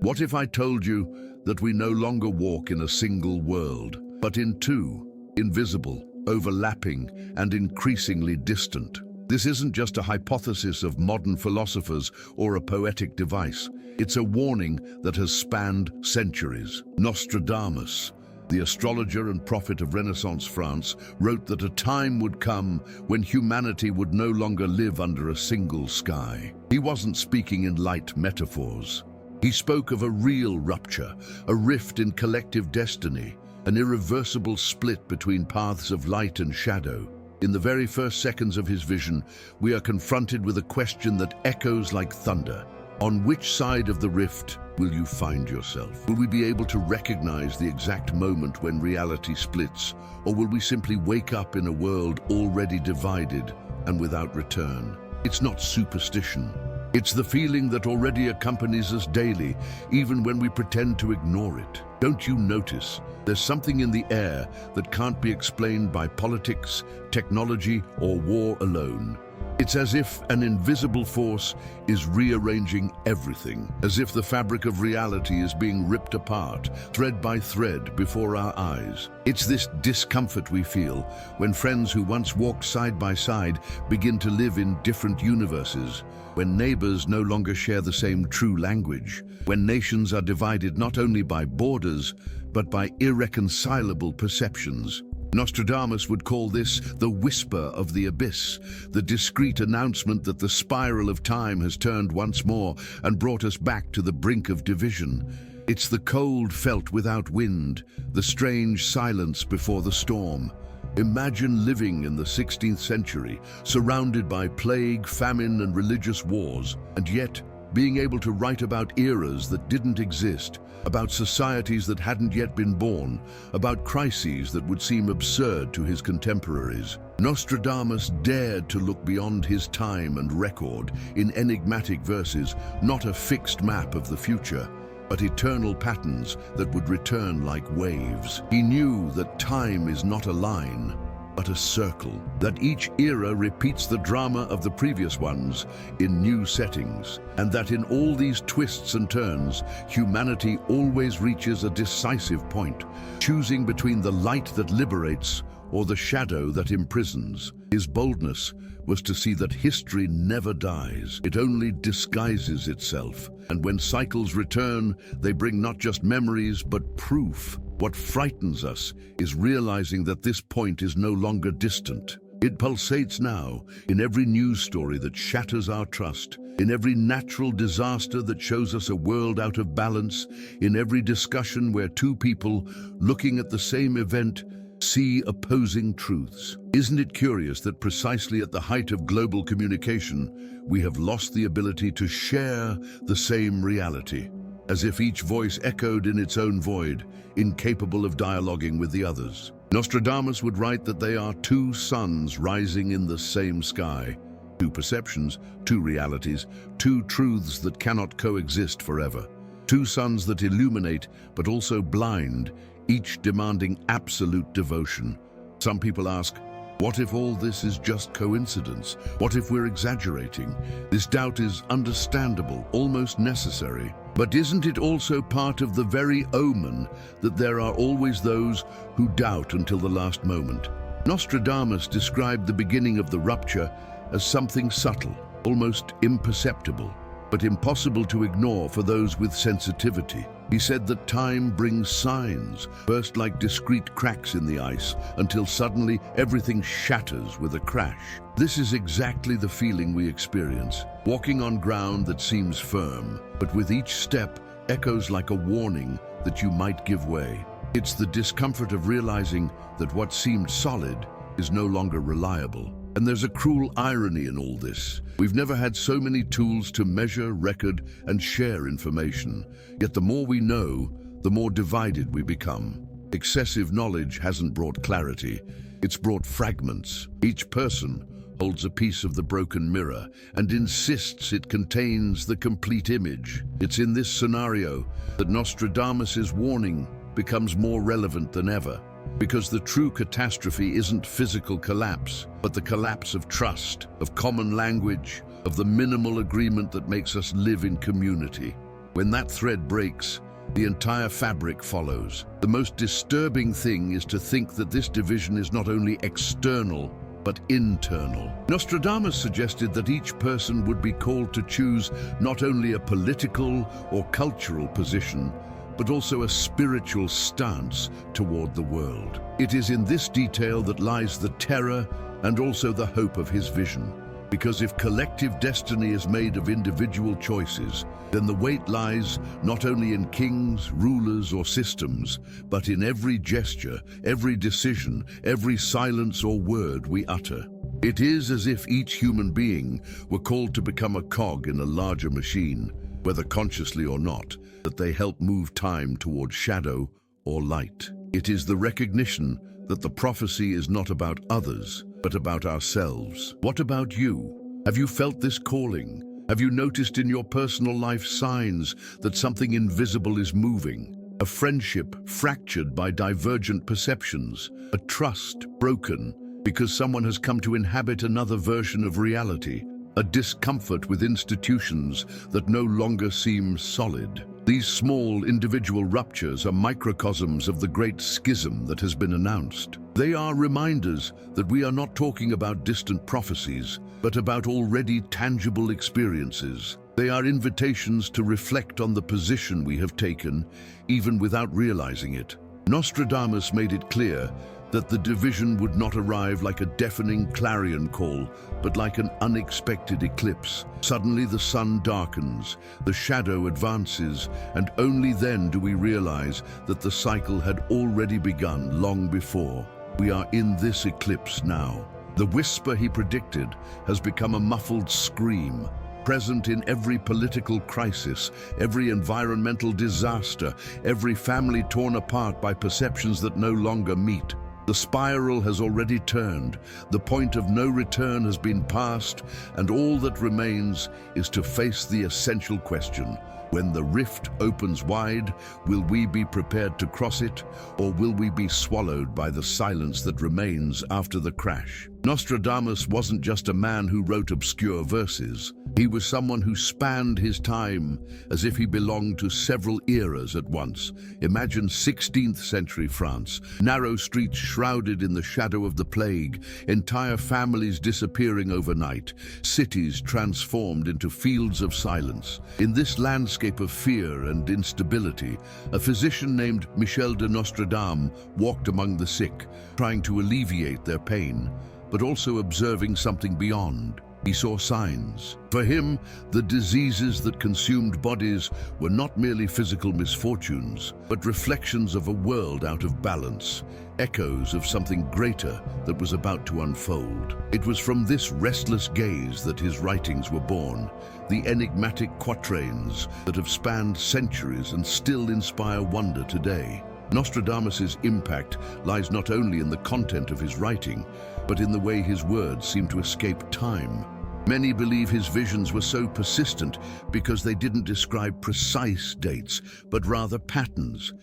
What if I told you that we no longer walk in a single world, but in two, invisible, overlapping, and increasingly distant? This isn't just a hypothesis of modern philosophers or a poetic device. It's a warning that has spanned centuries. Nostradamus, the astrologer and prophet of Renaissance France, wrote that a time would come when humanity would no longer live under a single sky. He wasn't speaking in light metaphors. He spoke of a real rupture, a rift in collective destiny, an irreversible split between paths of light and shadow. In the very first seconds of his vision, we are confronted with a question that echoes like thunder. On which side of the rift will you find yourself? Will we be able to recognize the exact moment when reality splits, or will we simply wake up in a world already divided and without return? It's not superstition. It's the feeling that already accompanies us daily, even when we pretend to ignore it. Don't you notice? There's something in the air that can't be explained by politics, technology, or war alone. It's as if an invisible force is rearranging everything, as if the fabric of reality is being ripped apart, thread by thread, before our eyes. It's this discomfort we feel when friends who once walked side by side begin to live in different universes, when neighbors no longer share the same true language, when nations are divided not only by borders, but by irreconcilable perceptions. Nostradamus would call this the whisper of the abyss, the discreet announcement that the spiral of time has turned once more and brought us back to the brink of division. It's the cold felt without wind, the strange silence before the storm. Imagine living in the 16th century, surrounded by plague, famine, and religious wars, and yet being able to write about eras that didn't exist, about societies that hadn't yet been born, about crises that would seem absurd to his contemporaries. Nostradamus dared to look beyond his time and record in enigmatic verses, not a fixed map of the future, but eternal patterns that would return like waves. He knew that time is not a line, but a circle, that each era repeats the drama of the previous ones in new settings, and that in all these twists and turns, humanity always reaches a decisive point, choosing between the light that liberates or the shadow that imprisons. His boldness was to see that history never dies, it only disguises itself. And when cycles return, they bring not just memories, but proof. What frightens us is realizing that this point is no longer distant. It pulsates now in every news story that shatters our trust, in every natural disaster that shows us a world out of balance, in every discussion where two people looking at the same event see opposing truths. Isn't it curious that precisely at the height of global communication, we have lost the ability to share the same reality, as if each voice echoed in its own void, incapable of dialoguing with the others? Nostradamus would write that they are two suns rising in the same sky, two perceptions, two realities, two truths that cannot coexist forever, two suns that illuminate but also blind, each demanding absolute devotion. Some people ask, what if all this is just coincidence? What if we're exaggerating? This doubt is understandable, almost necessary. But isn't it also part of the very omen that there are always those who doubt until the last moment? Nostradamus described the beginning of the rupture as something subtle, almost imperceptible, but impossible to ignore for those with sensitivity. He said that time brings signs, first like discrete cracks in the ice, until suddenly everything shatters with a crash. This is exactly the feeling we experience, walking on ground that seems firm, but with each step echoes like a warning that you might give way. It's the discomfort of realizing that what seemed solid is no longer reliable. And there's a cruel irony in all this. We've never had so many tools to measure, record, and share information. Yet the more we know, the more divided we become. Excessive knowledge hasn't brought clarity. It's brought fragments. Each person holds a piece of the broken mirror and insists it contains the complete image. It's in this scenario that Nostradamus's warning becomes more relevant than ever. Because the true catastrophe isn't physical collapse, but the collapse of trust, of common language, of the minimal agreement that makes us live in community. When that thread breaks, the entire fabric follows. The most disturbing thing is to think that this division is not only external, but internal. Nostradamus suggested that each person would be called to choose not only a political or cultural position, but also a spiritual stance toward the world. It is in this detail that lies the terror and also the hope of his vision. Because if collective destiny is made of individual choices, then the weight lies not only in kings, rulers, or systems, but in every gesture, every decision, every silence or word we utter. It is as if each human being were called to become a cog in a larger machine, whether consciously or not, that they help move time toward shadow or light. It is the recognition that the prophecy is not about others, but about ourselves. What about you? Have you felt this calling? Have you noticed in your personal life signs that something invisible is moving? A friendship fractured by divergent perceptions, a trust broken because someone has come to inhabit another version of reality, a discomfort with institutions that no longer seem solid. These small individual ruptures are microcosms of the great schism that has been announced. They are reminders that we are not talking about distant prophecies, but about already tangible experiences. They are invitations to reflect on the position we have taken, even without realizing it. Nostradamus made it clear that the division would not arrive like a deafening clarion call, but like an unexpected eclipse. Suddenly the sun darkens, the shadow advances, and only then do we realize that the cycle had already begun long before. We are in this eclipse now. The whisper he predicted has become a muffled scream, present in every political crisis, every environmental disaster, every family torn apart by perceptions that no longer meet. The spiral has already turned, the point of no return has been passed, and all that remains is to face the essential question. When the rift opens wide, will we be prepared to cross it, or will we be swallowed by the silence that remains after the crash? Nostradamus wasn't just a man who wrote obscure verses. He was someone who spanned his time as if he belonged to several eras at once. Imagine 16th century France, narrow streets shrouded in the shadow of the plague, entire families disappearing overnight, cities transformed into fields of silence. In this landscape of fear and instability, a physician named Michel de Nostradamus walked among the sick, trying to alleviate their pain, but also observing something beyond. He saw signs. For him, the diseases that consumed bodies were not merely physical misfortunes, but reflections of a world out of balance, echoes of something greater that was about to unfold. It was from this restless gaze that his writings were born, the enigmatic quatrains that have spanned centuries and still inspire wonder today. Nostradamus's impact lies not only in the content of his writing, but in the way his words seem to escape time. Many believe his visions were so persistent because they didn't describe precise dates, but rather patterns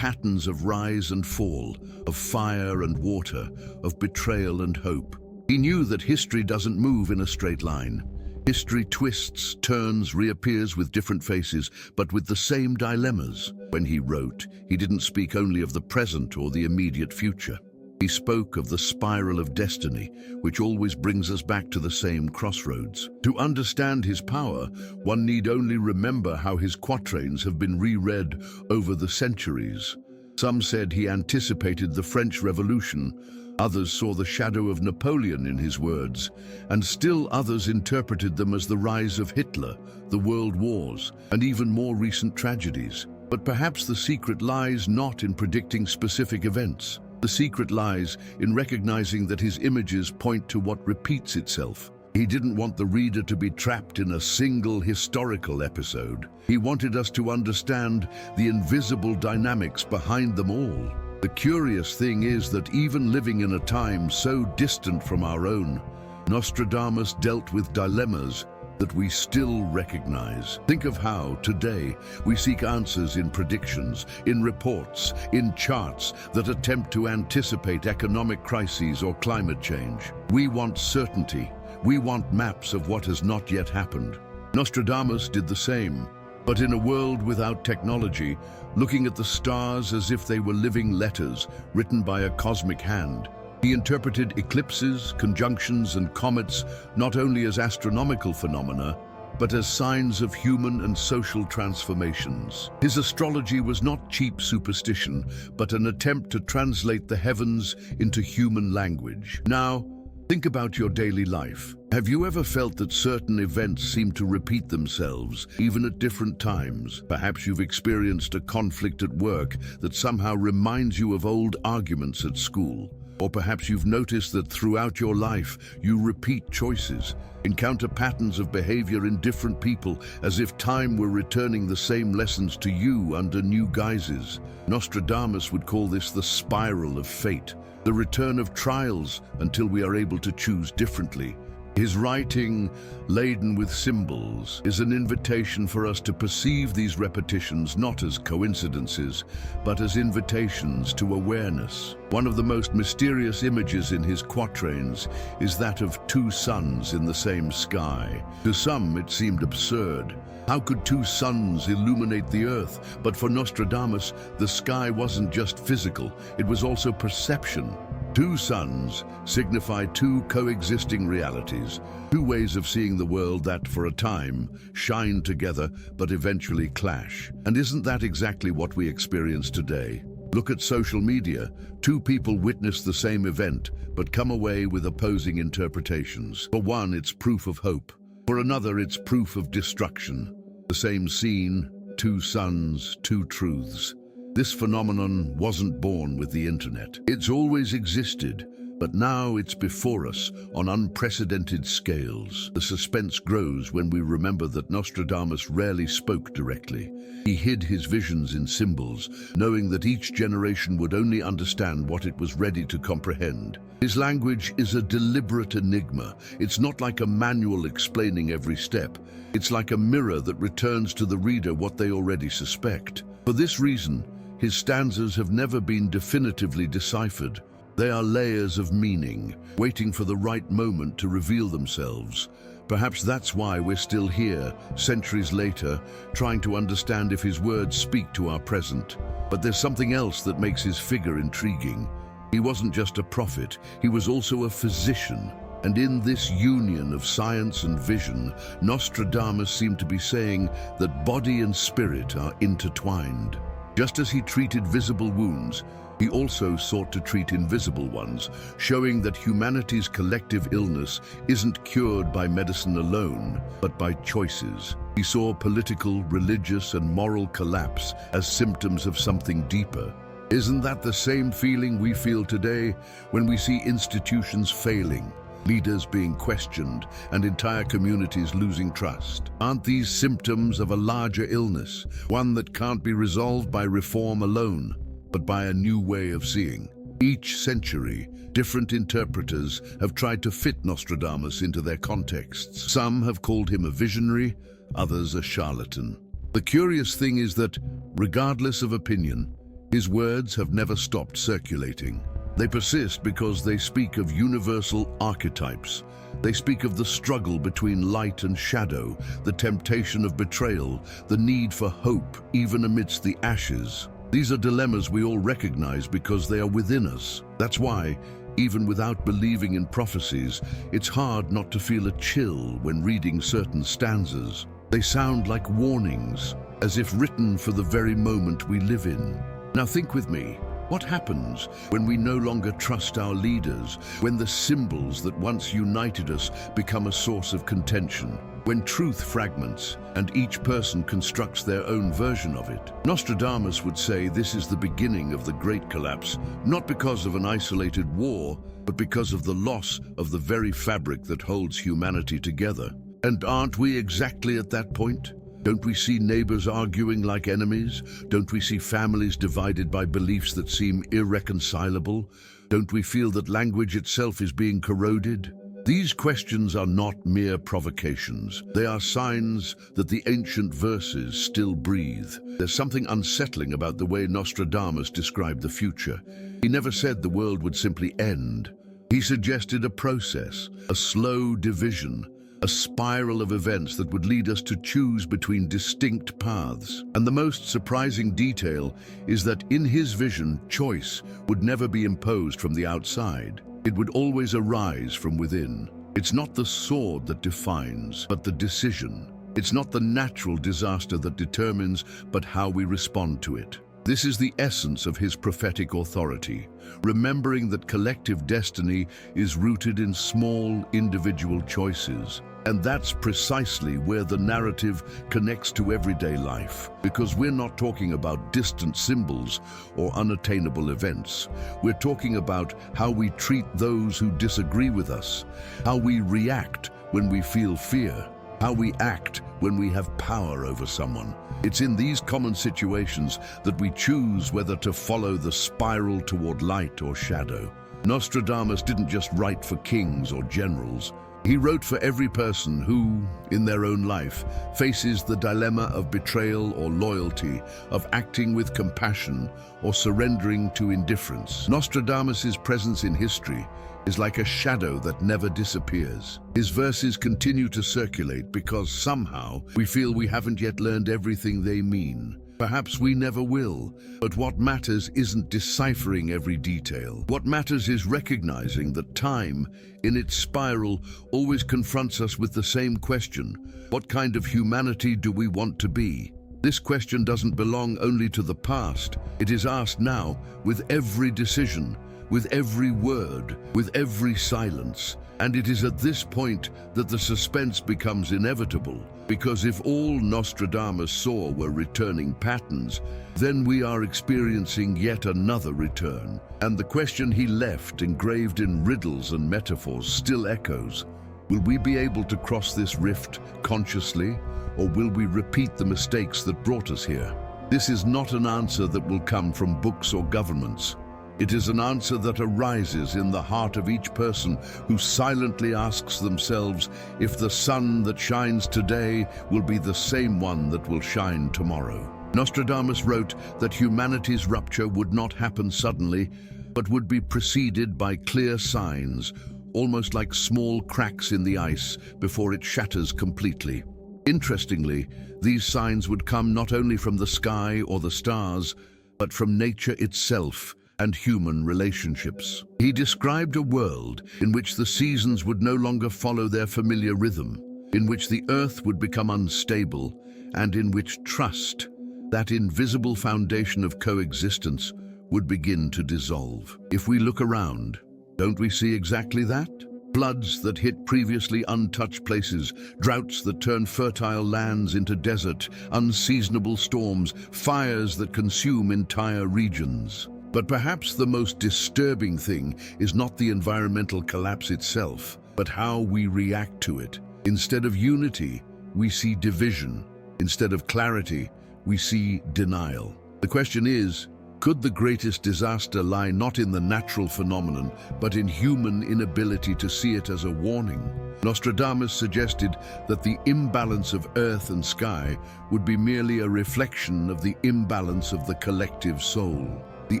of rise and fall, of fire and water, of betrayal and hope. He knew that history doesn't move in a straight line. History twists, turns, reappears with different faces, but with the same dilemmas. When he wrote, he didn't speak only of the present or the immediate future. He spoke of the spiral of destiny, which always brings us back to the same crossroads. To understand his power, one need only remember how his quatrains have been reread over the centuries. Some said he anticipated the French Revolution, others saw the shadow of Napoleon in his words, and still others interpreted them as the rise of Hitler, the world wars, and even more recent tragedies. But perhaps the secret lies not in predicting specific events. The secret lies in recognizing that his images point to what repeats itself. He didn't want the reader to be trapped in a single historical episode. He wanted us to understand the invisible dynamics behind them all. The curious thing is that even living in a time so distant from our own, Nostradamus dealt with dilemmas that we still recognize. Think of how, today, we seek answers in predictions, in reports, in charts that attempt to anticipate economic crises or climate change. We want certainty. We want maps of what has not yet happened. Nostradamus did the same. But in a world without technology, looking at the stars as if they were living letters written by a cosmic hand, he interpreted eclipses, conjunctions, and comets not only as astronomical phenomena, but as signs of human and social transformations. His astrology was not cheap superstition, but an attempt to translate the heavens into human language. Now, think about your daily life. Have you ever felt that certain events seem to repeat themselves, even at different times? Perhaps you've experienced a conflict at work that somehow reminds you of old arguments at school. Or perhaps you've noticed that throughout your life, you repeat choices, encounter patterns of behavior in different people, as if time were returning the same lessons to you under new guises. Nostradamus would call this the spiral of fate, the return of trials until we are able to choose differently. His writing, laden with symbols, is an invitation for us to perceive these repetitions not as coincidences, but as invitations to awareness. One of the most mysterious images in his quatrains is that of two suns in the same sky. To some, it seemed absurd. How could two suns illuminate the earth? But for Nostradamus, the sky wasn't just physical, it was also perception. Two suns signify two coexisting realities, two ways of seeing the world that, for a time, shine together but eventually clash. And isn't that exactly what we experience today? Look at social media. Two people witness the same event but come away with opposing interpretations. For one, it's proof of hope. For another, it's proof of destruction. The same scene, two suns, two truths. This phenomenon wasn't born with the internet. It's always existed, but now it's before us on unprecedented scales. The suspense grows when we remember that Nostradamus rarely spoke directly. He hid his visions in symbols, knowing that each generation would only understand what it was ready to comprehend. His language is a deliberate enigma. It's not like a manual explaining every step. It's like a mirror that returns to the reader what they already suspect. For this reason, his stanzas have never been definitively deciphered. They are layers of meaning, waiting for the right moment to reveal themselves. Perhaps that's why we're still here, centuries later, trying to understand if his words speak to our present. But there's something else that makes his figure intriguing. He wasn't just a prophet, he was also a physician. And in this union of science and vision, Nostradamus seemed to be saying that body and spirit are intertwined. Just as he treated visible wounds, he also sought to treat invisible ones, showing that humanity's collective illness isn't cured by medicine alone, but by choices. He saw political, religious, and moral collapse as symptoms of something deeper. Isn't that the same feeling we feel today when we see institutions failing, leaders being questioned, and entire communities losing trust? Aren't these symptoms of a larger illness, one that can't be resolved by reform alone, but by a new way of seeing? Each century, different interpreters have tried to fit Nostradamus into their contexts. Some have called him a visionary, others a charlatan. The curious thing is that, regardless of opinion, his words have never stopped circulating. They persist because they speak of universal archetypes. They speak of the struggle between light and shadow, the temptation of betrayal, the need for hope even amidst the ashes. These are dilemmas we all recognize because they are within us. That's why, even without believing in prophecies, it's hard not to feel a chill when reading certain stanzas. They sound like warnings, as if written for the very moment we live in. Now think with me. What happens when we no longer trust our leaders, when the symbols that once united us become a source of contention, when truth fragments and each person constructs their own version of it? Nostradamus would say this is the beginning of the Great Collapse, not because of an isolated war, but because of the loss of the very fabric that holds humanity together. And aren't we exactly at that point? Don't we see neighbors arguing like enemies? Don't we see families divided by beliefs that seem irreconcilable? Don't we feel that language itself is being corroded? These questions are not mere provocations. They are signs that the ancient verses still breathe. There's something unsettling about the way Nostradamus described the future. He never said the world would simply end. He suggested a process, a slow division, a spiral of events that would lead us to choose between distinct paths. And the most surprising detail is that in his vision, choice would never be imposed from the outside. It would always arise from within. It's not the sword that defines, but the decision. It's not the natural disaster that determines, but how we respond to it. This is the essence of his prophetic authority, remembering that collective destiny is rooted in small individual choices. And that's precisely where the narrative connects to everyday life, because we're not talking about distant symbols or unattainable events. We're talking about how we treat those who disagree with us, how we react when we feel fear, how we act when we have power over someone. It's in these common situations that we choose whether to follow the spiral toward light or shadow. Nostradamus didn't just write for kings or generals. He wrote for every person who, in their own life, faces the dilemma of betrayal or loyalty, of acting with compassion or surrendering to indifference. Nostradamus's presence in history is like a shadow that never disappears. His verses continue to circulate because somehow we feel we haven't yet learned everything they mean. Perhaps we never will, but what matters isn't deciphering every detail. What matters is recognizing that time, in its spiral, always confronts us with the same question: what kind of humanity do we want to be? This question doesn't belong only to the past. It is asked now, with every decision, with every word, with every silence. And it is at this point that the suspense becomes inevitable, because if all Nostradamus saw were returning patterns, then we are experiencing yet another return. And the question he left, engraved in riddles and metaphors, still echoes. Will we be able to cross this rift consciously, or will we repeat the mistakes that brought us here? This is not an answer that will come from books or governments. It is an answer that arises in the heart of each person who silently asks themselves if the sun that shines today will be the same one that will shine tomorrow. Nostradamus wrote that humanity's rupture would not happen suddenly, but would be preceded by clear signs, almost like small cracks in the ice before it shatters completely. Interestingly, these signs would come not only from the sky or the stars, but from nature itself and human relationships. He described a world in which the seasons would no longer follow their familiar rhythm, in which the earth would become unstable, and in which trust, that invisible foundation of coexistence, would begin to dissolve. If we look around, don't we see exactly that? Floods that hit previously untouched places, droughts that turn fertile lands into desert, unseasonable storms, fires that consume entire regions. But perhaps the most disturbing thing is not the environmental collapse itself, but how we react to it. Instead of unity, we see division. Instead of clarity, we see denial. The question is, could the greatest disaster lie not in the natural phenomenon, but in human inability to see it as a warning? Nostradamus suggested that the imbalance of earth and sky would be merely a reflection of the imbalance of the collective soul. The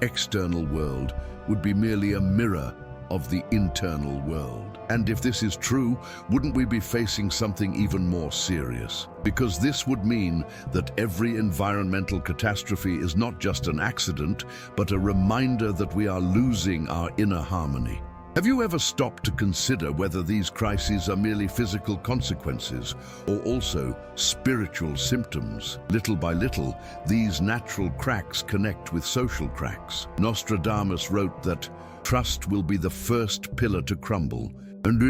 external world would be merely a mirror of the internal world. And if this is true, wouldn't we be facing something even more serious? Because this would mean that every environmental catastrophe is not just an accident, but a reminder that we are losing our inner harmony. Have you ever stopped to consider whether these crises are merely physical consequences or also spiritual symptoms? Little by little, these natural cracks connect with social cracks. Nostradamus wrote that trust will be the first pillar to crumble. And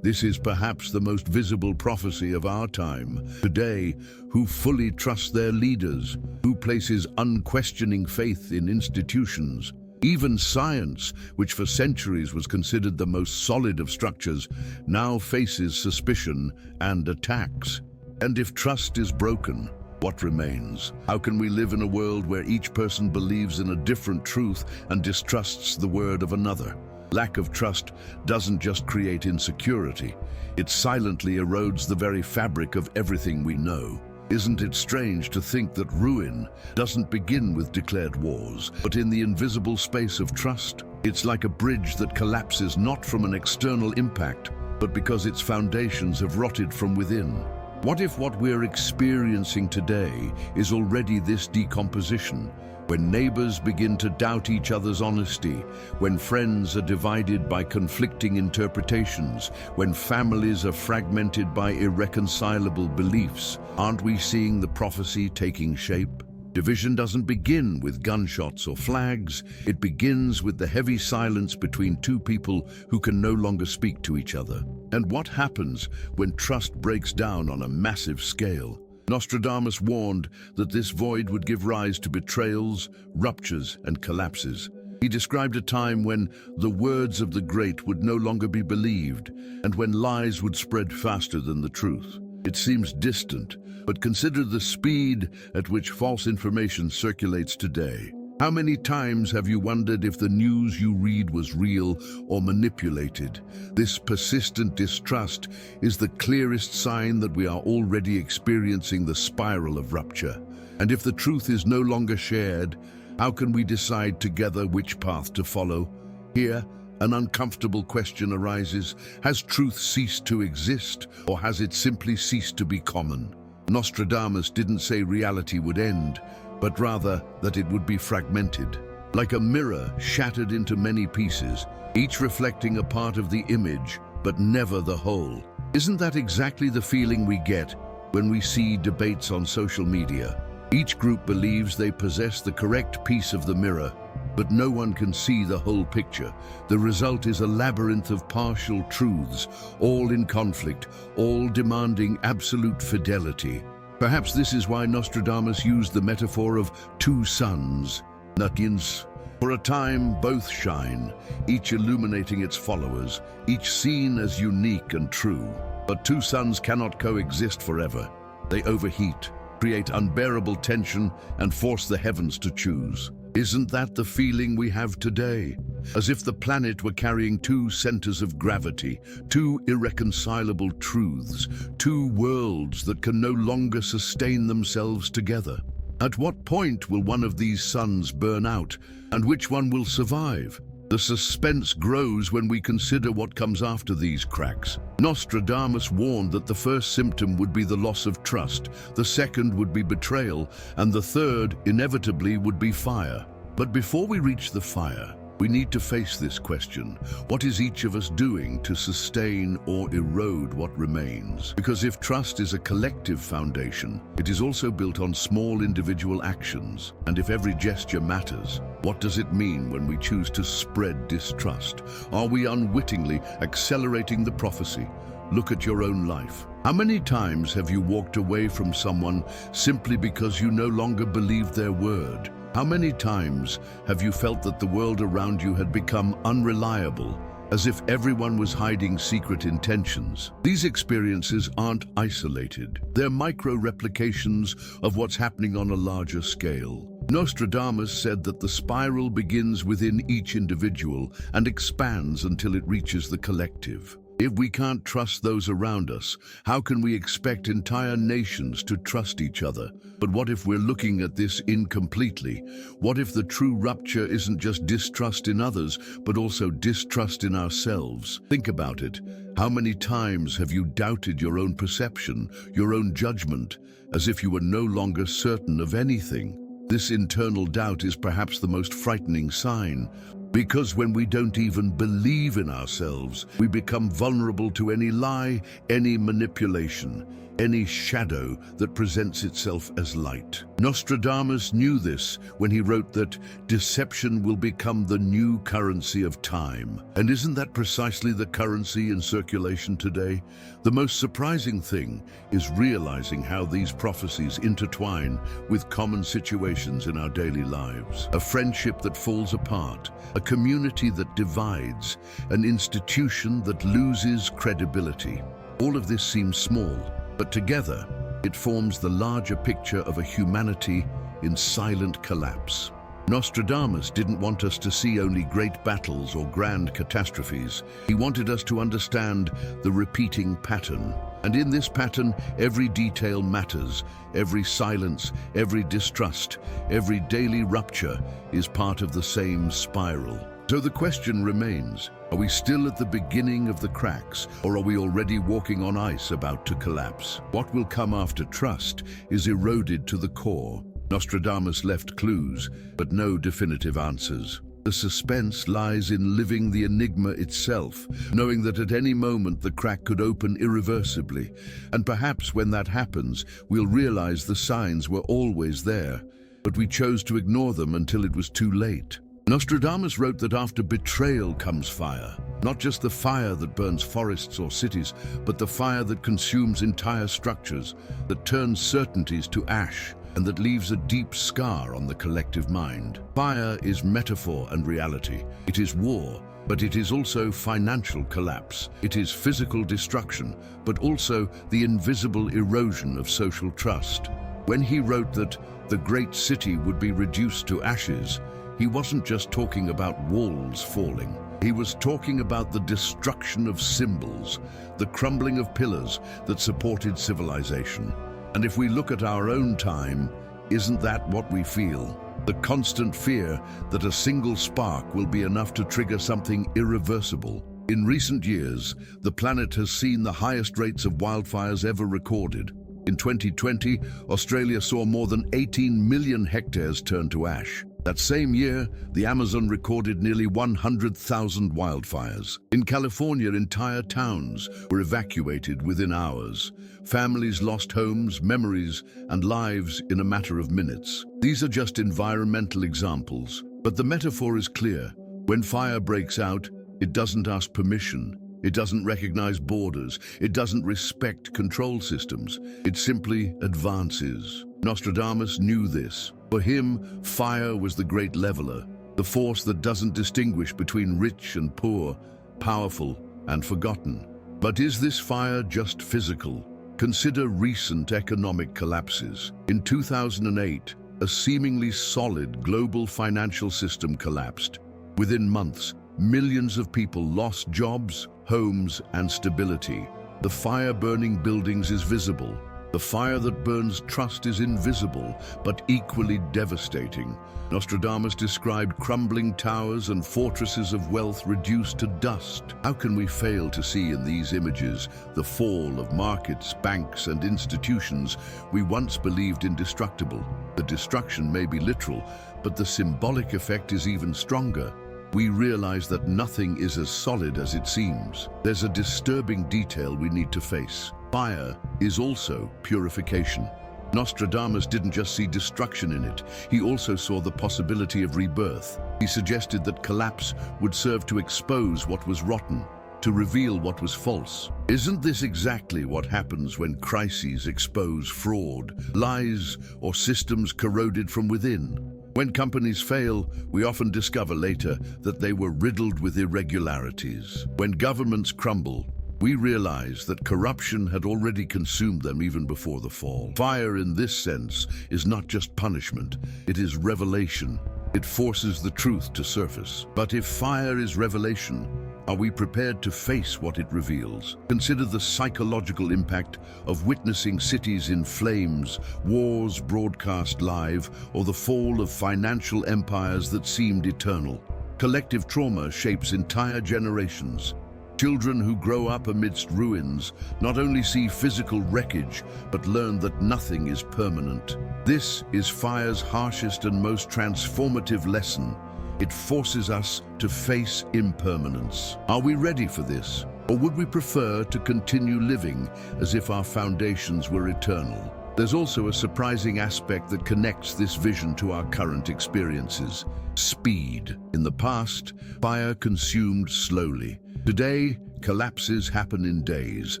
this is perhaps the most visible prophecy of our time. Today, who fully trusts their leaders, who places unquestioning faith in institutions. Even science, which for centuries was considered the most solid of structures, now faces suspicion and attacks. And if trust is broken, what remains? How can we live in a world where each person believes in a different truth and distrusts the word of another? Lack of trust doesn't just create insecurity, it silently erodes the very fabric of everything we know. Isn't it strange to think that ruin doesn't begin with declared wars, but in the invisible space of trust? It's like a bridge that collapses not from an external impact, but because its foundations have rotted from within. What if what we're experiencing today is already this decomposition? When neighbors begin to doubt each other's honesty, when friends are divided by conflicting interpretations, when families are fragmented by irreconcilable beliefs, aren't we seeing the prophecy taking shape? Division doesn't begin with gunshots or flags. It begins with the heavy silence between two people who can no longer speak to each other. And what happens when trust breaks down on a massive scale? Nostradamus warned that this void would give rise to betrayals, ruptures, and collapses. He described a time when the words of the great would no longer be believed, and when lies would spread faster than the truth. It seems distant, but consider the speed at which false information circulates today. How many times have you wondered if the news you read was real or manipulated? This persistent distrust is the clearest sign that we are already experiencing the spiral of rupture. And if the truth is no longer shared, how can we decide together which path to follow? Here, an uncomfortable question arises. Has truth ceased to exist, or has it simply ceased to be common? Nostradamus didn't say reality would end, but rather that it would be fragmented, like a mirror shattered into many pieces, each reflecting a part of the image, but never the whole. Isn't that exactly the feeling we get when we see debates on social media? Each group believes they possess the correct piece of the mirror, but no one can see the whole picture. The result is a labyrinth of partial truths, all in conflict, all demanding absolute fidelity. Perhaps this is why Nostradamus used the metaphor of two suns. For a time, both shine, each illuminating its followers, each seen as unique and true. But two suns cannot coexist forever. They overheat, create unbearable tension, and force the heavens to choose. Isn't that the feeling we have today? As if the planet were carrying two centers of gravity, two irreconcilable truths, two worlds that can no longer sustain themselves together. At what point will one of these suns burn out, and which one will survive? The suspense grows when we consider what comes after these cracks. Nostradamus warned that the first symptom would be the loss of trust, the second would be betrayal, and the third, inevitably, would be fire. But before we reach the fire, we need to face this question. What is each of us doing to sustain or erode what remains? Because if trust is a collective foundation, it is also built on small individual actions. And if every gesture matters, what does it mean when we choose to spread distrust? Are we unwittingly accelerating the prophecy? Look at your own life. How many times have you walked away from someone simply because you no longer believed their word? How many times have you felt that the world around you had become unreliable, as if everyone was hiding secret intentions? These experiences aren't isolated. They're micro-replications of what's happening on a larger scale. Nostradamus said that the spiral begins within each individual and expands until it reaches the collective. If we can't trust those around us, how can we expect entire nations to trust each other? But what if we're looking at this incompletely? What if the true rupture isn't just distrust in others, but also distrust in ourselves? Think about it. How many times have you doubted your own perception, your own judgment, as if you were no longer certain of anything? This internal doubt is perhaps the most frightening sign. Because when we don't even believe in ourselves, we become vulnerable to any lie, any manipulation, any shadow that presents itself as light. Nostradamus knew this when he wrote that deception will become the new currency of time. And isn't that precisely the currency in circulation today? The most surprising thing is realizing how these prophecies intertwine with common situations in our daily lives. A friendship that falls apart, a community that divides, an institution that loses credibility. All of this seems small, but together, it forms the larger picture of a humanity in silent collapse. Nostradamus didn't want us to see only great battles or grand catastrophes. He wanted us to understand the repeating pattern. And in this pattern, every detail matters. Every silence, every distrust, every daily rupture is part of the same spiral. So the question remains, Are we still at the beginning of the cracks, or are we already walking on ice about to collapse? What will come after trust is eroded to the core. Nostradamus left clues, but no definitive answers. The suspense lies in living the enigma itself, knowing that at any moment the crack could open irreversibly. And perhaps when that happens, we'll realize the signs were always there, but we chose to ignore them until it was too late. Nostradamus wrote that after betrayal comes fire. Not just the fire that burns forests or cities, but the fire that consumes entire structures, that turns certainties to ash, and that leaves a deep scar on the collective mind. Fire is metaphor and reality. It is war, but it is also financial collapse. It is physical destruction, but also the invisible erosion of social trust. When he wrote that the great city would be reduced to ashes, he wasn't just talking about walls falling. He was talking about the destruction of symbols, the crumbling of pillars that supported civilization. And if we look at our own time, isn't that what we feel? The constant fear that a single spark will be enough to trigger something irreversible. In recent years, the planet has seen the highest rates of wildfires ever recorded. In 2020, Australia saw more than 18 million hectares turn to ash. That same year, the Amazon recorded nearly 100,000 wildfires. In California, entire towns were evacuated within hours. Families lost homes, memories, and lives in a matter of minutes. These are just environmental examples, but the metaphor is clear. When fire breaks out, it doesn't ask permission. It doesn't recognize borders. It doesn't respect control systems. It simply advances. Nostradamus knew this. For him, fire was the great leveler, the force that doesn't distinguish between rich and poor, powerful and forgotten. But is this fire just physical? Consider recent economic collapses. In 2008, a seemingly solid global financial system collapsed. Within months, millions of people lost jobs, homes, and stability. The fire burning buildings is visible. The fire that burns trust is invisible, but equally devastating. Nostradamus described crumbling towers and fortresses of wealth reduced to dust. How can we fail to see in these images the fall of markets, banks, and institutions we once believed indestructible? The destruction may be literal, but the symbolic effect is even stronger. We realize that nothing is as solid as it seems. There's a disturbing detail we need to face. Fire is also purification. Nostradamus didn't just see destruction in it, he also saw the possibility of rebirth. He suggested that collapse would serve to expose what was rotten, to reveal what was false. Isn't this exactly what happens when crises expose fraud, lies, or systems corroded from within? When companies fail, we often discover later that they were riddled with irregularities. When governments crumble, we realize that corruption had already consumed them even before the fall. Fire in this sense is not just punishment, it is revelation. It forces the truth to surface. But if fire is revelation, are we prepared to face what it reveals? Consider the psychological impact of witnessing cities in flames, wars broadcast live, or the fall of financial empires that seemed eternal. Collective trauma shapes entire generations. Children who grow up amidst ruins not only see physical wreckage, but learn that nothing is permanent. This is fire's harshest and most transformative lesson. It forces us to face impermanence. Are we ready for this? Or would we prefer to continue living as if our foundations were eternal? There's also a surprising aspect that connects this vision to our current experiences. Speed. In the past, fire consumed slowly. Today, collapses happen in days.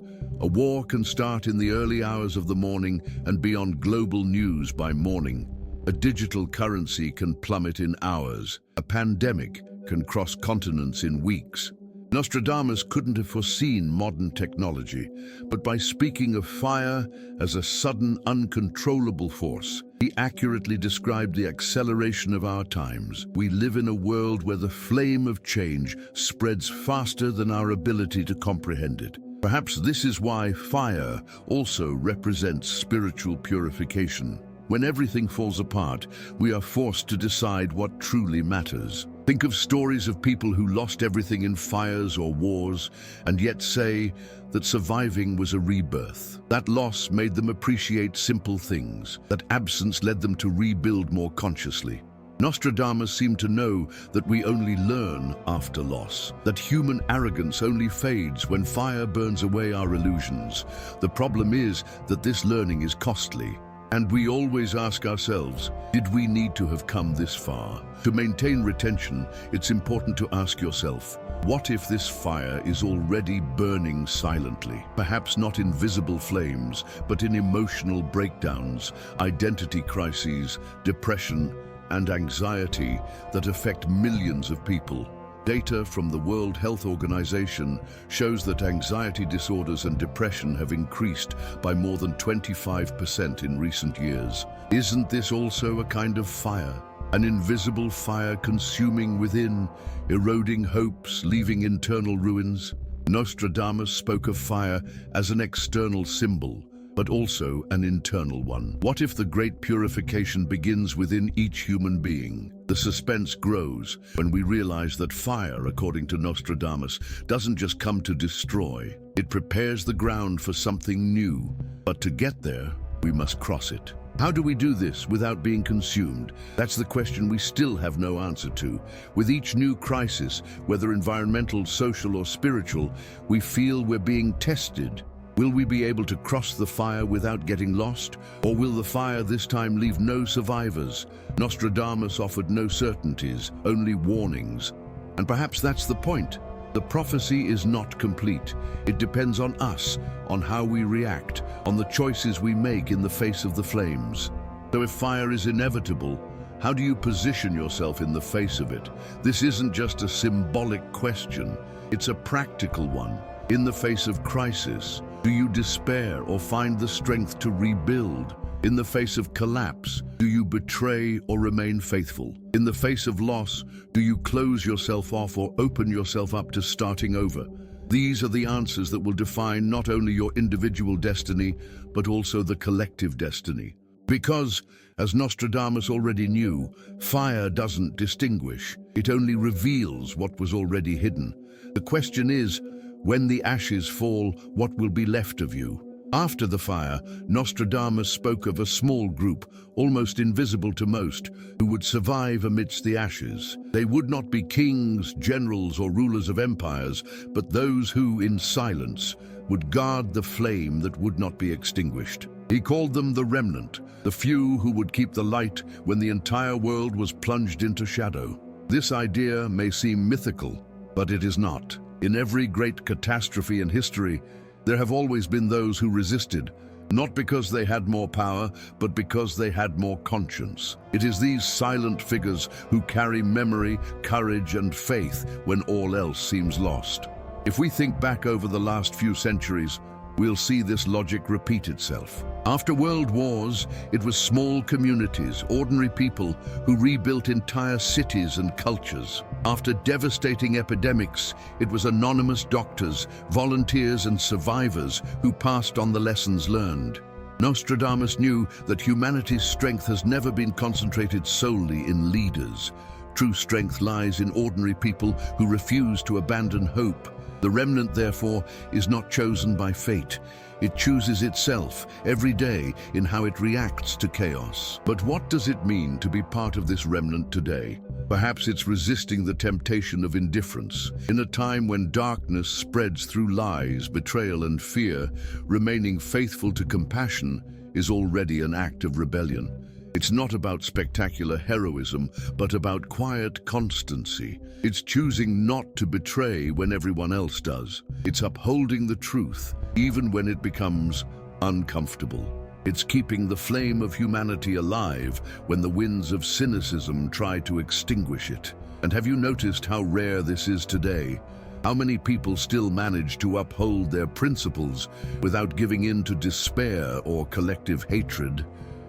A war can start in the early hours of the morning and be on global news by morning. A digital currency can plummet in hours. A pandemic can cross continents in weeks. Nostradamus couldn't have foreseen modern technology, but by speaking of fire as a sudden, uncontrollable force, he accurately described the acceleration of our times. We live in a world where the flame of change spreads faster than our ability to comprehend it. Perhaps this is why fire also represents spiritual purification. When everything falls apart, we are forced to decide what truly matters. Think of stories of people who lost everything in fires or wars and yet say that surviving was a rebirth. That loss made them appreciate simple things. That absence led them to rebuild more consciously. Nostradamus seemed to know that we only learn after loss, that human arrogance only fades when fire burns away our illusions. The problem is that this learning is costly. And we always ask ourselves, did we need to have come this far? To maintain retention, it's important to ask yourself, what if this fire is already burning silently? Perhaps not in visible flames, but in emotional breakdowns, identity crises, depression, and anxiety that affect millions of people. Data from the World Health Organization shows that anxiety disorders and depression have increased by more than 25% in recent years. Isn't this also a kind of fire? An invisible fire consuming within, eroding hopes, leaving internal ruins? Nostradamus spoke of fire as an external symbol, but also an internal one. What if the great purification begins within each human being? The suspense grows when we realize that fire, according to Nostradamus, doesn't just come to destroy. It prepares the ground for something new. But to get there, we must cross it. How do we do this without being consumed? That's the question we still have no answer to. With each new crisis, whether environmental, social, or spiritual, we feel we're being tested. Will we be able to cross the fire without getting lost? Or will the fire this time leave no survivors? Nostradamus offered no certainties, only warnings. And perhaps that's the point. The prophecy is not complete. It depends on us, on how we react, on the choices we make in the face of the flames. So if fire is inevitable, how do you position yourself in the face of it? This isn't just a symbolic question, it's a practical one. In the face of crisis, do you despair or find the strength to rebuild? In the face of collapse, do you betray or remain faithful? In the face of loss, do you close yourself off or open yourself up to starting over? These are the answers that will define not only your individual destiny, but also the collective destiny. Because, as Nostradamus already knew, fire doesn't distinguish. It only reveals what was already hidden. The question is, when the ashes fall, what will be left of you? After the fire, Nostradamus spoke of a small group, almost invisible to most, who would survive amidst the ashes. They would not be kings, generals, or rulers of empires, but those who, in silence, would guard the flame that would not be extinguished. He called them the remnant, the few who would keep the light when the entire world was plunged into shadow. This idea may seem mythical, but it is not. In every great catastrophe in history, there have always been those who resisted, not because they had more power, but because they had more conscience. It is these silent figures who carry memory, courage, and faith when all else seems lost. If we think back over the last few centuries, we'll see this logic repeat itself. After world wars, it was small communities, ordinary people, who rebuilt entire cities and cultures. After devastating epidemics, it was anonymous doctors, volunteers, and survivors who passed on the lessons learned. Nostradamus knew that humanity's strength has never been concentrated solely in leaders. True strength lies in ordinary people who refuse to abandon hope. The remnant, therefore, is not chosen by fate. It chooses itself every day in how it reacts to chaos. But what does it mean to be part of this remnant today? Perhaps it's resisting the temptation of indifference. In a time when darkness spreads through lies, betrayal, and fear, remaining faithful to compassion is already an act of rebellion. It's not about spectacular heroism, but about quiet constancy. It's choosing not to betray when everyone else does. It's upholding the truth, even when it becomes uncomfortable. It's keeping the flame of humanity alive when the winds of cynicism try to extinguish it. And have you noticed how rare this is today? How many people still manage to uphold their principles without giving in to despair or collective hatred?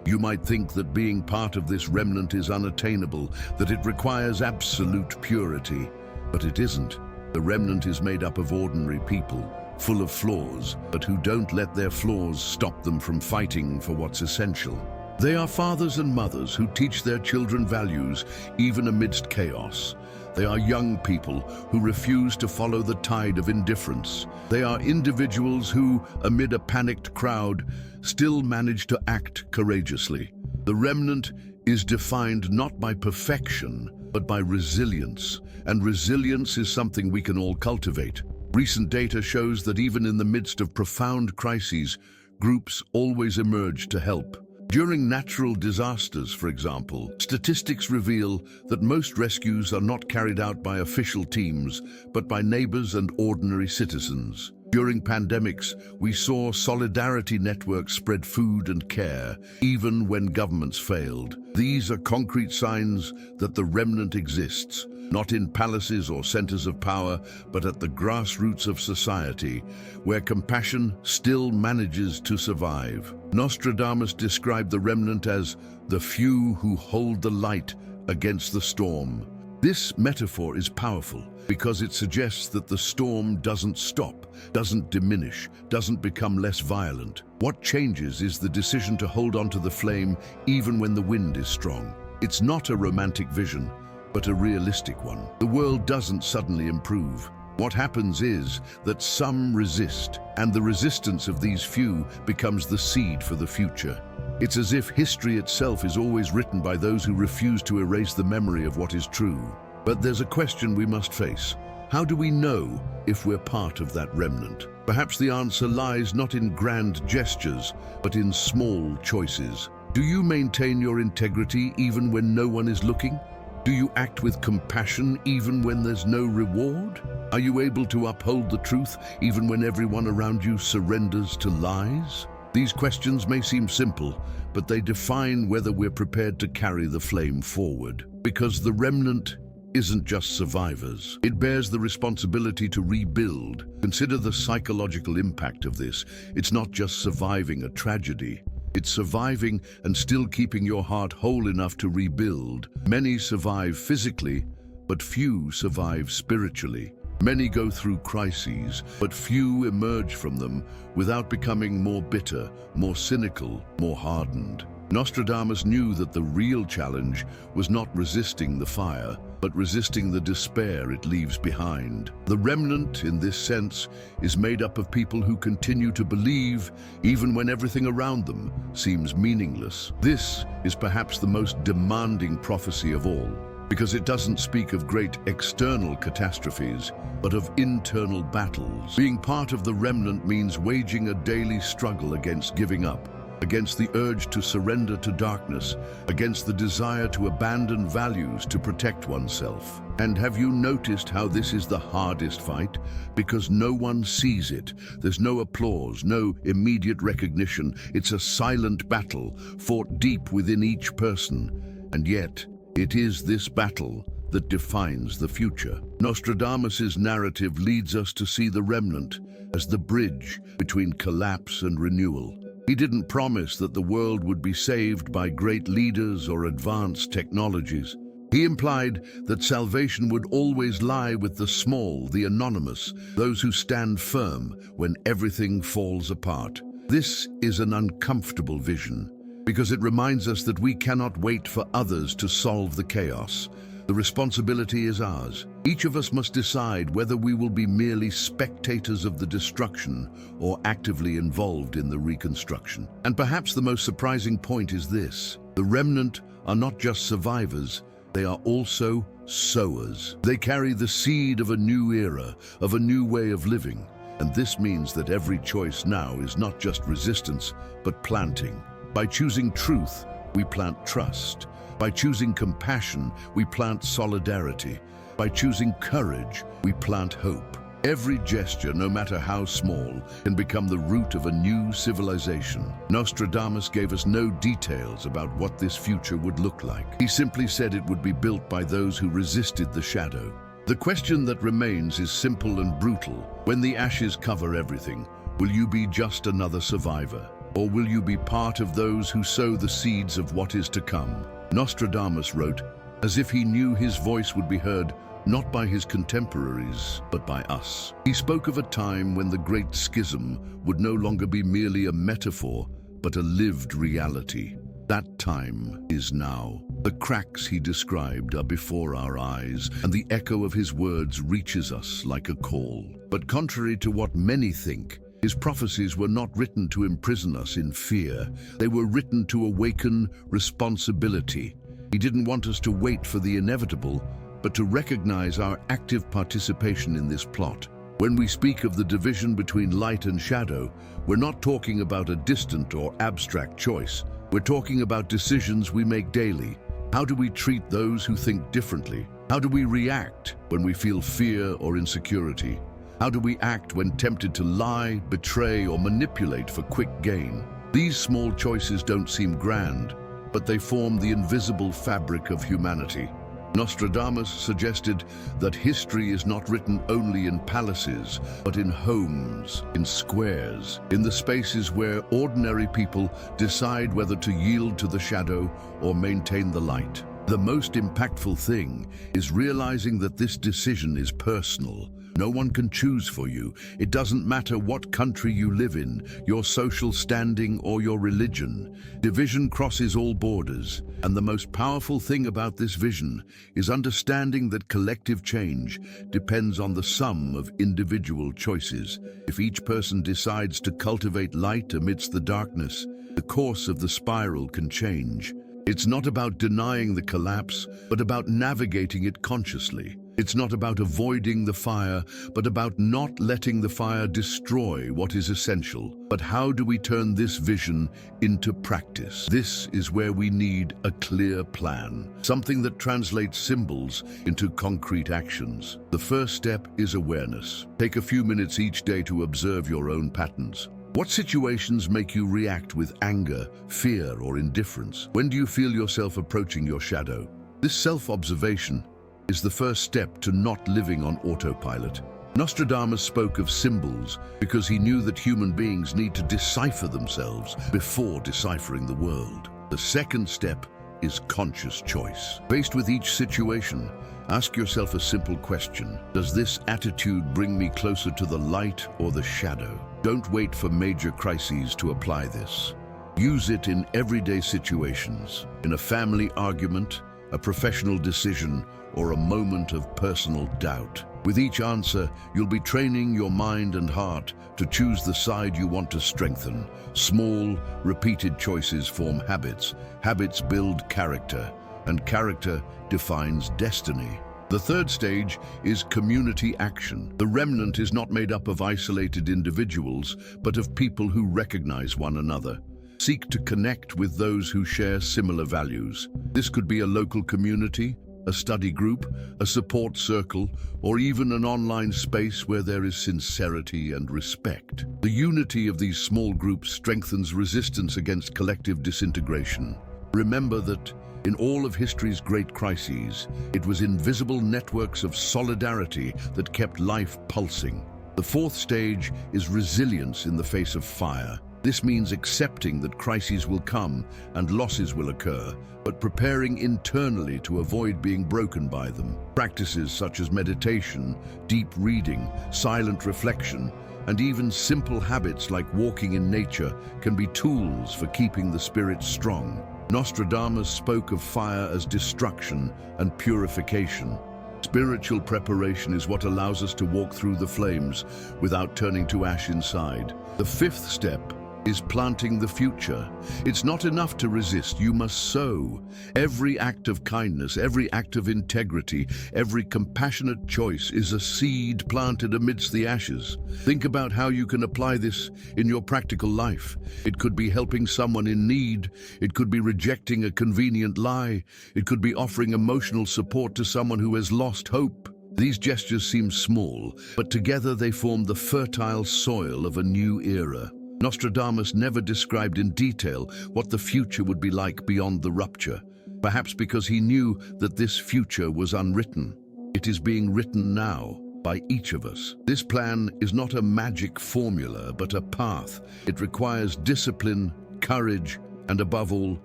You might think that being part of this remnant is unattainable, that it requires absolute purity, but it isn't. The remnant is made up of ordinary people, full of flaws, but who don't let their flaws stop them from fighting for what's essential. They are fathers and mothers who teach their children values even amidst chaos. They are young people who refuse to follow the tide of indifference. They are individuals who, amid a panicked crowd, still manage to act courageously. The remnant is defined not by perfection, but by resilience. And resilience is something we can all cultivate. Recent data shows that even in the midst of profound crises, groups always emerge to help. During natural disasters, for example, statistics reveal that most rescues are not carried out by official teams, but by neighbors and ordinary citizens. During pandemics, we saw solidarity networks spread food and care, even when governments failed. These are concrete signs that the remnant exists, not in palaces or centers of power, but at the grassroots of society, where compassion still manages to survive. Nostradamus described the remnant as the few who hold the light against the storm. This metaphor is powerful because it suggests that the storm doesn't stop, doesn't diminish, doesn't become less violent. What changes is the decision to hold on to the flame even when the wind is strong. It's not a romantic vision, but a realistic one. The world doesn't suddenly improve. What happens is that some resist, and the resistance of these few becomes the seed for the future. It's as if history itself is always written by those who refuse to erase the memory of what is true. But there's a question we must face. How do we know if we're part of that remnant? Perhaps the answer lies not in grand gestures, but in small choices. Do you maintain your integrity even when no one is looking? Do you act with compassion even when there's no reward? Are you able to uphold the truth even when everyone around you surrenders to lies? These questions may seem simple, but they define whether we're prepared to carry the flame forward. Because the remnant isn't just survivors. It bears the responsibility to rebuild. Consider the psychological impact of this. It's not just surviving a tragedy. It's surviving and still keeping your heart whole enough to rebuild. Many survive physically, but few survive spiritually. Many go through crises, but few emerge from them without becoming more bitter, more cynical, more hardened. Nostradamus knew that the real challenge was not resisting the fire, but resisting the despair it leaves behind. The remnant, in this sense, is made up of people who continue to believe even when everything around them seems meaningless. This is perhaps the most demanding prophecy of all, because it doesn't speak of great external catastrophes, but of internal battles. Being part of the remnant means waging a daily struggle against giving up, against the urge to surrender to darkness, against the desire to abandon values to protect oneself. And have you noticed how this is the hardest fight? Because no one sees it. There's no applause, no immediate recognition. It's a silent battle, fought deep within each person. And yet, it is this battle that defines the future. Nostradamus's narrative leads us to see the remnant as the bridge between collapse and renewal. He didn't promise that the world would be saved by great leaders or advanced technologies. He implied that salvation would always lie with the small, the anonymous, those who stand firm when everything falls apart. This is an uncomfortable vision, because it reminds us that we cannot wait for others to solve the chaos. The responsibility is ours. Each of us must decide whether we will be merely spectators of the destruction or actively involved in the reconstruction. And perhaps the most surprising point is this: the remnant are not just survivors, they are also sowers. They carry the seed of a new era, of a new way of living. And this means that every choice now is not just resistance, but planting. By choosing truth, we plant trust. By choosing compassion, we plant solidarity. By choosing courage, we plant hope. Every gesture, no matter how small, can become the root of a new civilization. Nostradamus gave us no details about what this future would look like. He simply said it would be built by those who resisted the shadow. The question that remains is simple and brutal. When the ashes cover everything, will you be just another survivor? Or will you be part of those who sow the seeds of what is to come? Nostradamus wrote, as if he knew his voice would be heard not by his contemporaries, but by us. He spoke of a time when the Great Schism would no longer be merely a metaphor, but a lived reality. That time is now. The cracks he described are before our eyes, and the echo of his words reaches us like a call. But contrary to what many think, his prophecies were not written to imprison us in fear. They were written to awaken responsibility. He didn't want us to wait for the inevitable, but to recognize our active participation in this plot. When we speak of the division between light and shadow, we're not talking about a distant or abstract choice. We're talking about decisions we make daily. How do we treat those who think differently? How do we react when we feel fear or insecurity? How do we act when tempted to lie, betray, or manipulate for quick gain? These small choices don't seem grand, but they form the invisible fabric of humanity. Nostradamus suggested that history is not written only in palaces, but in homes, in squares, in the spaces where ordinary people decide whether to yield to the shadow or maintain the light. The most impactful thing is realizing that this decision is personal. No one can choose for you. It doesn't matter what country you live in, your social standing, or your religion. Division crosses all borders, and the most powerful thing about this vision is understanding that collective change depends on the sum of individual choices. If each person decides to cultivate light amidst the darkness, the course of the spiral can change. It's not about denying the collapse, but about navigating it consciously. It's not about avoiding the fire, but about not letting the fire destroy what is essential. But how do we turn this vision into practice? This is where we need a clear plan, something that translates symbols into concrete actions. The first step is awareness. Take a few minutes each day to observe your own patterns. What situations make you react with anger, fear, or indifference? When do you feel yourself approaching your shadow? This self-observation is the first step to not living on autopilot. Nostradamus spoke of symbols because he knew that human beings need to decipher themselves before deciphering the world. The second step is conscious choice. Faced with each situation, ask yourself a simple question. Does this attitude bring me closer to the light or the shadow? Don't wait for major crises to apply this. Use it in everyday situations, in a family argument, a professional decision, or a moment of personal doubt. With each answer, you'll be training your mind and heart to choose the side you want to strengthen. Small, repeated choices form habits. Habits build character, and character defines destiny. The third stage is community action. The remnant is not made up of isolated individuals, but of people who recognize one another. Seek to connect with those who share similar values. This could be a local community, a study group, a support circle, or even an online space where there is sincerity and respect. The unity of these small groups strengthens resistance against collective disintegration. Remember that in all of history's great crises, it was invisible networks of solidarity that kept life pulsing. The fourth stage is resilience in the face of fire. This means accepting that crises will come and losses will occur, but preparing internally to avoid being broken by them. Practices such as meditation, deep reading, silent reflection, and even simple habits like walking in nature can be tools for keeping the spirit strong. Nostradamus spoke of fire as destruction and purification. Spiritual preparation is what allows us to walk through the flames without turning to ash inside. The fifth step is planting the future. It's not enough to resist, you must sow. Every act of kindness, every act of integrity, every compassionate choice is a seed planted amidst the ashes. Think about how you can apply this in your practical life. It could be helping someone in need. It could be rejecting a convenient lie. It could be offering emotional support to someone who has lost hope. These gestures seem small, but together they form the fertile soil of a new era. Nostradamus never described in detail what the future would be like beyond the rupture, perhaps because he knew that this future was unwritten. It is being written now by each of us. This plan is not a magic formula, but a path. It requires discipline, courage, and above all,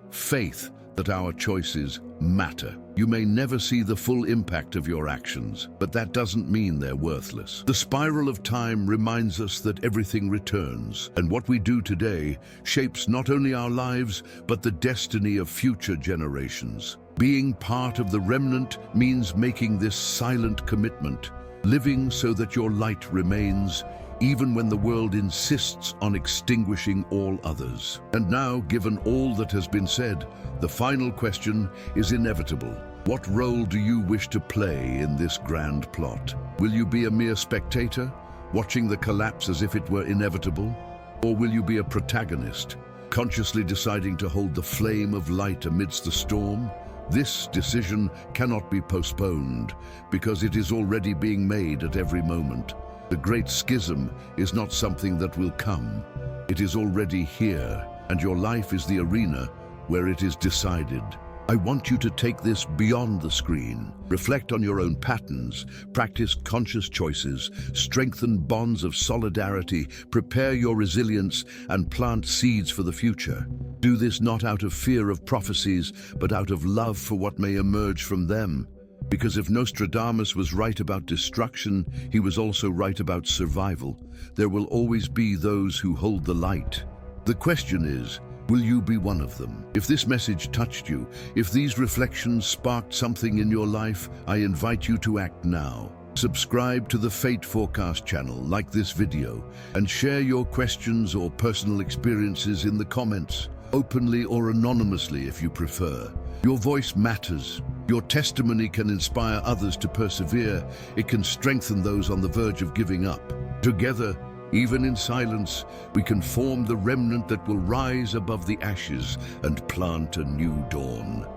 faith that our choices matter. You may never see the full impact of your actions, but that doesn't mean they're worthless. The spiral of time reminds us that everything returns, and what we do today shapes not only our lives, but the destiny of future generations. Being part of the remnant means making this silent commitment, living so that your light remains, even when the world insists on extinguishing all others. And now, given all that has been said, the final question is inevitable. What role do you wish to play in this grand plot? Will you be a mere spectator, watching the collapse as if it were inevitable? Or will you be a protagonist, consciously deciding to hold the flame of light amidst the storm? This decision cannot be postponed, because it is already being made at every moment. The Great Schism is not something that will come. It is already here, and your life is the arena where it is decided. I want you to take this beyond the screen. Reflect on your own patterns, practice conscious choices, strengthen bonds of solidarity, prepare your resilience, and plant seeds for the future. Do this not out of fear of prophecies, but out of love for what may emerge from them. Because if Nostradamus was right about destruction, he was also right about survival. There will always be those who hold the light. The question is, will you be one of them? If this message touched you, if these reflections sparked something in your life, I invite you to act now. Subscribe to the Fate Forecast channel, like this video, and share your questions or personal experiences in the comments, openly or anonymously if you prefer. Your voice matters. Your testimony can inspire others to persevere. It can strengthen those on the verge of giving up. Together, even in silence, we can form the remnant that will rise above the ashes and plant a new dawn.